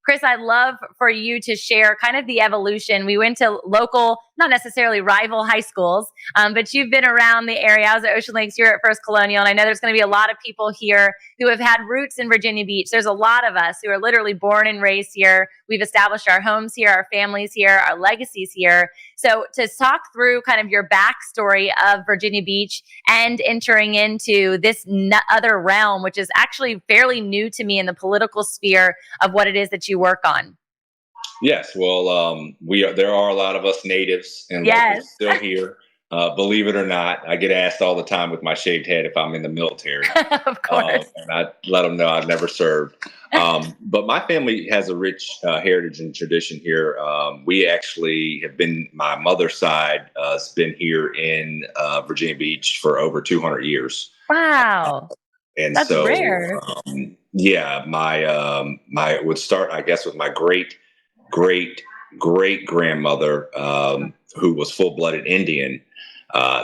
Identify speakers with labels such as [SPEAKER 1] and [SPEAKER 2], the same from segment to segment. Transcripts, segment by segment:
[SPEAKER 1] Chris, I'd love for you to share kind of the evolution. We went to local, not necessarily rival high schools, but you've been around the area. I was at Ocean Lakes, you're at First Colonial, and I know there's going to be a lot of people here who have had roots in Virginia Beach. There's a lot of us who are literally born and raised here. We've established our homes here, our families here, our legacies here. So to talk through kind of your backstory of Virginia Beach and entering into this other realm, which is actually fairly new to me in the political sphere of what it is that you work on.
[SPEAKER 2] Yes, well, there are a lot of us natives and locals still here. Believe it or not, I get asked all the time with my shaved head if I'm in the military.
[SPEAKER 1] Of course.
[SPEAKER 2] And I let them know I've never served. But my family has a rich heritage and tradition here. We actually have been, my mother's side has been here in Virginia Beach for over 200 years.
[SPEAKER 1] Wow.
[SPEAKER 2] And
[SPEAKER 1] That's
[SPEAKER 2] so,
[SPEAKER 1] rare.
[SPEAKER 2] yeah, my would start, I guess, with my great grandmother, who was full-blooded Indian,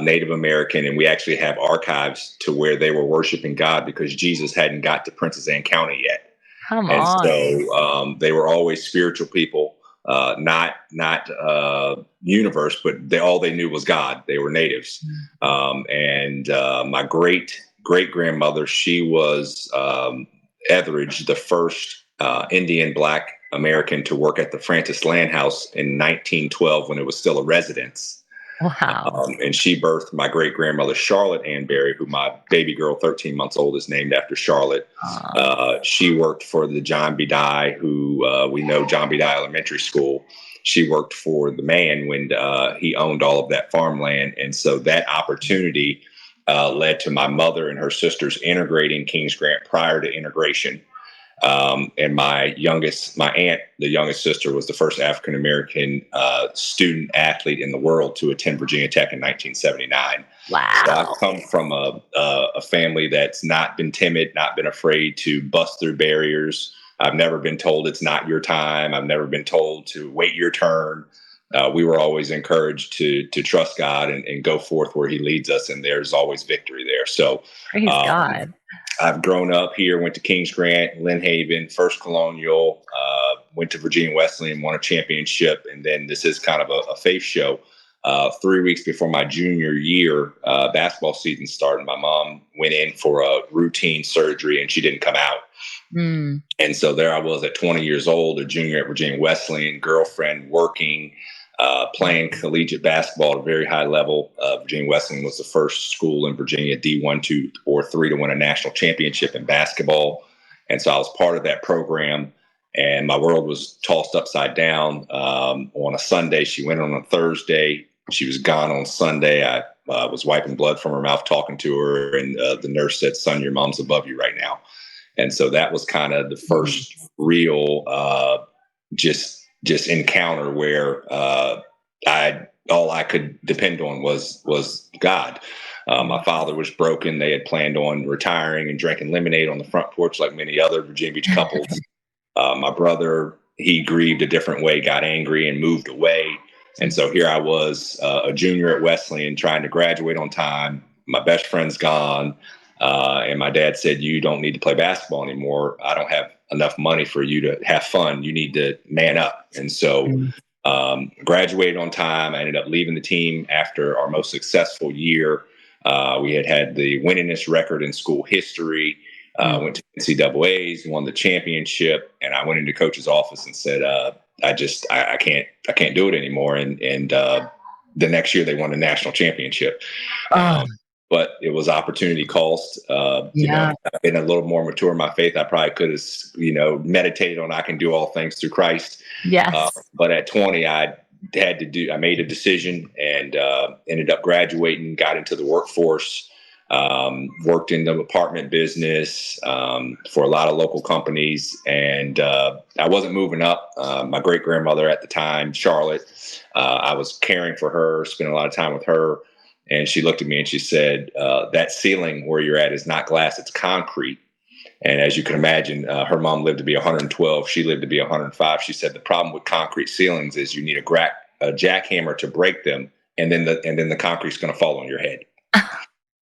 [SPEAKER 2] Native American, and we actually have archives to where they were worshiping God because Jesus hadn't got to Princess Anne County yet.
[SPEAKER 1] Come
[SPEAKER 2] And
[SPEAKER 1] on.
[SPEAKER 2] so they were always spiritual people, not universe, but all they knew was God. They were natives. And my great grandmother, she was Etheridge, the first Indian Black American to work at the Francis Land House in 1912 when it was still a residence.
[SPEAKER 1] Wow.
[SPEAKER 2] And she birthed my great grandmother, Charlotte Ann Berry, who my baby girl, 13 months old, is named after Charlotte. She worked for the John B. Dye, who we know John B. Dye Elementary School. She worked for the man when he owned all of that farmland. And so that opportunity led to my mother and her sisters integrating Kings Grant prior to integration. And my aunt, the youngest sister, was the first African-American student athlete in the world to attend Virginia Tech in 1979.
[SPEAKER 1] Wow.
[SPEAKER 2] So I've come from a family that's not been timid, not been afraid to bust through barriers. I've never been told it's not your time. I've never been told to wait your turn. We were always encouraged to trust God and go forth where he leads us. And there's always victory there. So
[SPEAKER 1] praise God.
[SPEAKER 2] I've grown up here, went to Kings Grant, Lynn Haven, First Colonial, went to Virginia Wesleyan, won a championship. And then this is kind of a faith show. 3 weeks before my junior year, basketball season started, my mom went in for a routine surgery and she didn't come out. And so there I was at 20 years old, a junior at Virginia Wesleyan, girlfriend, working, playing collegiate basketball at a very high level. Virginia Wesleyan was the first school in Virginia, D1, 2, or 3, to win a national championship in basketball. And so I was part of that program. And my world was tossed upside down on a Sunday. She went on a Thursday. She was gone on Sunday. I was wiping blood from her mouth, talking to her. And the nurse said, "Son, your mom's above you right now." And so that was kind of the first real just encounter where all I could depend on was God. My father was broken. They had planned on retiring and drinking lemonade on the front porch like many other Virginia Beach couples. My brother, he grieved a different way, got angry and moved away. And so here I was, a junior at Wesleyan, trying to graduate on time. My best friend's gone. And my dad said, "You don't need to play basketball anymore. I don't have enough money for you to have fun. You need to man up." And so graduated on time. I ended up leaving the team after our most successful year. We had the winningest record in school history. Went to NCAAs, won the championship, and I went into coach's office and said, I can't do it anymore. And the next year they won a national championship. But it was opportunity cost. You know, I've been a little more mature in my faith. I probably could have, meditated on I can do all things through Christ.
[SPEAKER 1] Yes.
[SPEAKER 2] But at 20, I made a decision and ended up graduating, got into the workforce, worked in the apartment business for a lot of local companies. And I wasn't moving up. My great grandmother at the time, Charlotte, I was caring for her, spending a lot of time with her. And she looked at me and she said, "That ceiling where you're at is not glass, it's concrete." And as you can imagine, her mom lived to be 112. She lived to be 105. She said, "The problem with concrete ceilings is you need a jackhammer to break them, and then the concrete's going to fall on your head."